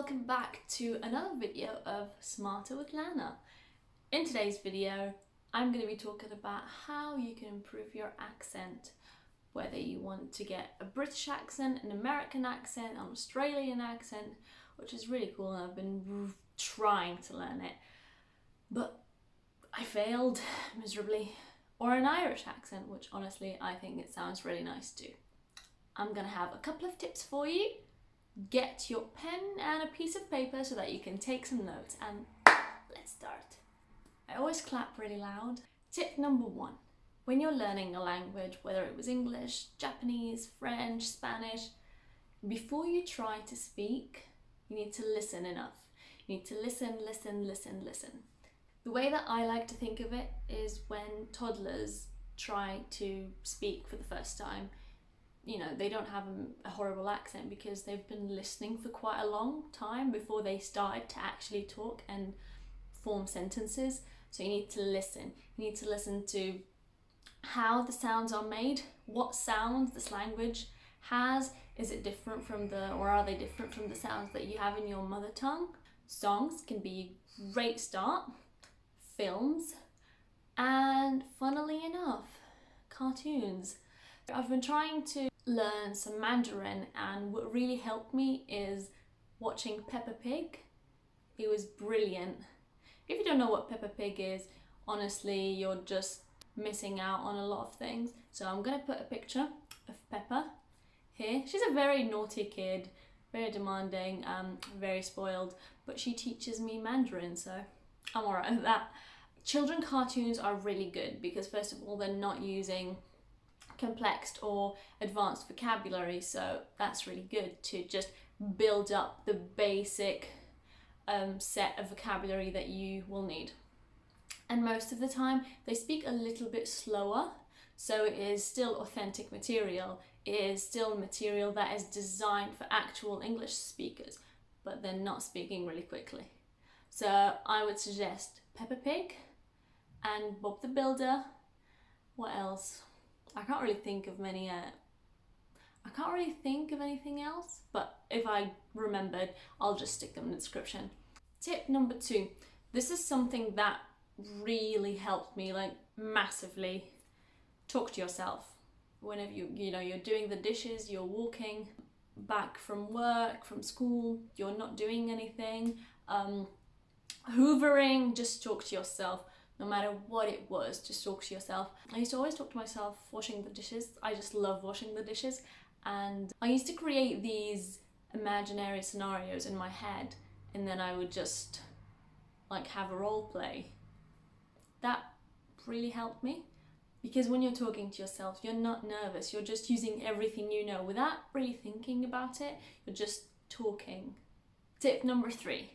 welcome back to another video of Smarter with Lana. In today's video, I'm going to be talking about how you can improve your accent, whether you want to get a British accent, an American accent, an Australian accent, which is really cool, and I've been trying to learn it, but I failed miserably, or an Irish accent, which honestly I think it sounds really nice too. I'm going to have a couple of tips for you. Get your pen and a piece of paper so that you can take some notes, and let's start. I always clap really loud. Tip number 1. When you're learning a language, whether it was English, Japanese, French, Spanish, before you try to speak, you need to listen enough. You need to listen. The way that I like to think of it is when toddlers try to speak for the first time. You know, they don't have a horrible accent because they've been listening for quite a long time before they started to actually talk and form sentences. So you need to listen. You need to listen to how the sounds are made, what sounds this language has. Is it different from or are they different from the sounds that you have in your mother tongue? Songs can be a great start, films, and funnily enough, cartoons. I've been trying to learn some Mandarin, and what really helped me is watching Peppa Pig. It was brilliant. If you don't know what Peppa Pig is, honestly, you're just missing out on a lot of things. So I'm gonna put a picture of Peppa here. She's a very naughty kid, very demanding, very spoiled, but she teaches me Mandarin, so I'm alright with that. Children cartoons are really good because first of all, they're not using complex or advanced vocabulary, so that's really good to just build up the basic set of vocabulary that you will need. And most of the time they speak a little bit slower, so it is still authentic material. It is still material that is designed for actual English speakers, but they're not speaking really quickly. So I would suggest Peppa Pig and Bob the Builder. What else? I can't really think of many. I can't really think of anything else, but if I remembered, I'll just stick them in the description. Tip number 2. This is something that really helped me, like massively. Talk to yourself. Whenever you're doing the dishes, you're walking back from work, from school, you're not doing anything, hoovering, just talk to yourself. No matter what it was, just talk to yourself. I used to always talk to myself washing the dishes. I just love washing the dishes. And I used to create these imaginary scenarios in my head, and then I would just like have a role play. That really helped me because when you're talking to yourself, you're not nervous. You're just using everything you know without really thinking about it. You're just talking. Tip number 3.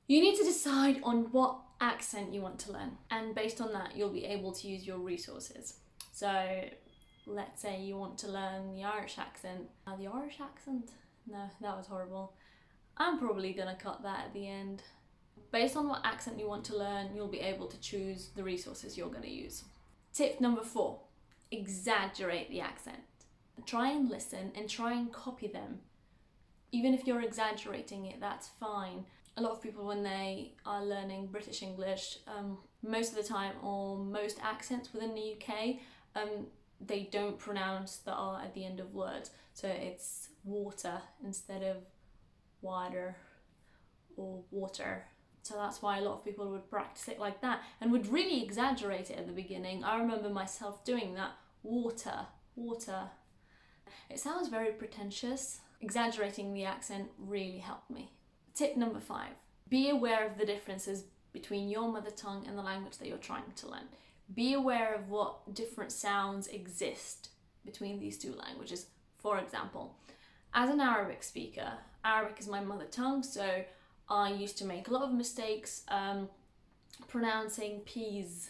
You need to decide on what accent you want to learn, and based on that you'll be able to use your resources. So let's say you want to learn the Irish accent. The Irish accent? No, that was horrible. I'm probably gonna cut that at the end. Based on what accent you want to learn, you'll be able to choose the resources you're gonna use. Tip number 4, exaggerate the accent. Try and listen and try and copy them. Even if you're exaggerating it, that's fine. A lot of people, when they are learning British English, most of the time, or most accents within the UK, they don't pronounce the R at the end of words. So it's water instead of water or water. So that's why a lot of people would practice it like that and would really exaggerate it at the beginning. I remember myself doing that. Water, water. It sounds very pretentious. Exaggerating the accent really helped me. Tip number 5, be aware of the differences between your mother tongue and the language that you're trying to learn. Be aware of what different sounds exist between these two languages. For example, as an Arabic speaker, Arabic is my mother tongue, so I used to make a lot of mistakes pronouncing P's,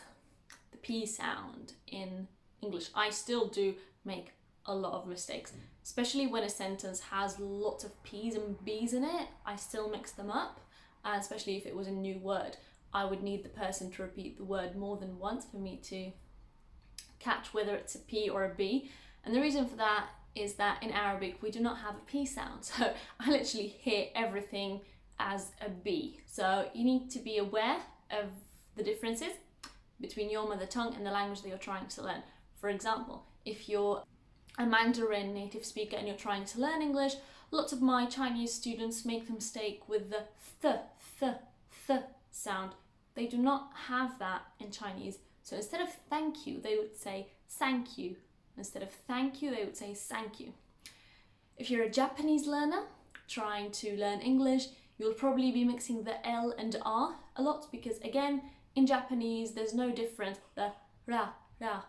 the P sound in English. I still do make a lot of mistakes, especially when a sentence has lots of P's and B's in it. I still mix them up, especially if it was a new word. I would need the person to repeat the word more than once for me to catch whether it's a P or a B. And the reason for that is that in Arabic we do not have a P sound, so I literally hear everything as a B. So you need to be aware of the differences between your mother tongue and the language that you're trying to learn. For example, if you're a Mandarin native speaker and you're trying to learn English, lots of my Chinese students make the mistake with the th sound. They do not have that in Chinese. So instead of thank you, they would say thank you. Instead of thank you, they would say thank you. If you're a Japanese learner trying to learn English, you'll probably be mixing the L and R a lot because, again, in Japanese, there's no difference. The ra, la,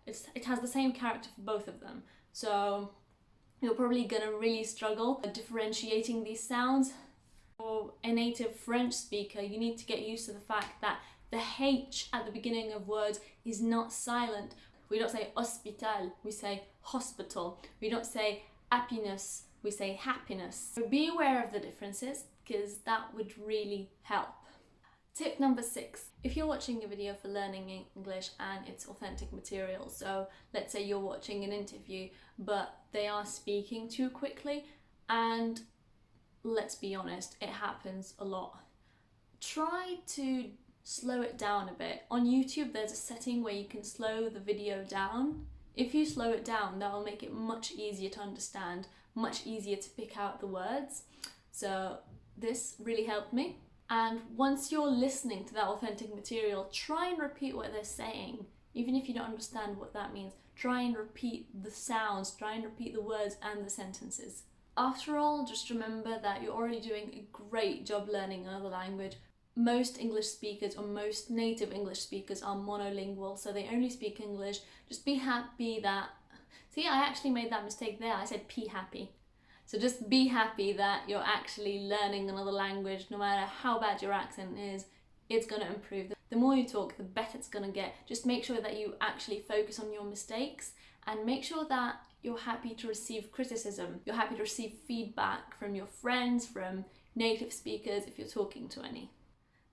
it has the same character for both of them. So you're probably gonna really struggle differentiating these sounds. For a native French speaker, you need to get used to the fact that the H at the beginning of words is not silent. We don't say hospital, we say hospital. We don't say happiness, we say happiness. So be aware of the differences because that would really help. Tip number 6, if you're watching a video for learning English and it's authentic material, so let's say you're watching an interview but they are speaking too quickly, and let's be honest, it happens a lot. Try to slow it down a bit. On YouTube there's a setting where you can slow the video down. If you slow it down, that will make it much easier to understand, much easier to pick out the words. So this really helped me. And once you're listening to that authentic material, try and repeat what they're saying. Even if you don't understand what that means, try and repeat the sounds, try and repeat the words and the sentences. After all, just remember that you're already doing a great job learning another language. Most English speakers or most native English speakers are monolingual, so they only speak English. Just be happy that... See, I actually made that mistake there. I said be happy. So just be happy that you're actually learning another language. No matter how bad your accent is, it's going to improve. The more you talk, the better it's going to get. Just make sure that you actually focus on your mistakes and make sure that you're happy to receive criticism. You're happy to receive feedback from your friends, from native speakers, if you're talking to any.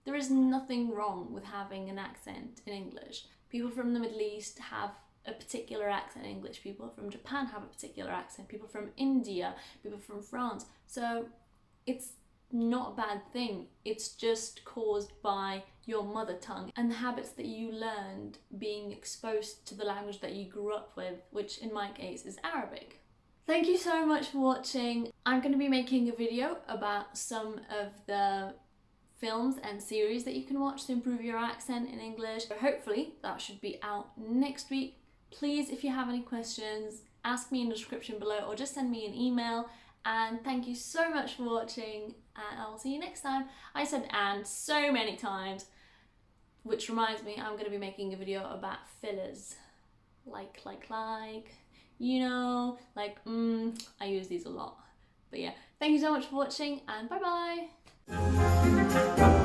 There is nothing wrong with having an accent in English. People from the Middle East have a particular accent in English. People from Japan have a particular accent. People from India, people from France. So it's not a bad thing. It's just caused by your mother tongue and the habits that you learned being exposed to the language that you grew up with, which in my case is Arabic. Thank you so much for watching. I'm going to be making a video about some of the films and series that you can watch to improve your accent in English. Hopefully that should be out next week. Please, if you have any questions, ask me in the description below or just send me an email. And thank you so much for watching, and I'll see you next time. I said "and" so many times, which reminds me, I'm going to be making a video about fillers. Like, you know, like, I use these a lot. But yeah, thank you so much for watching, and bye bye!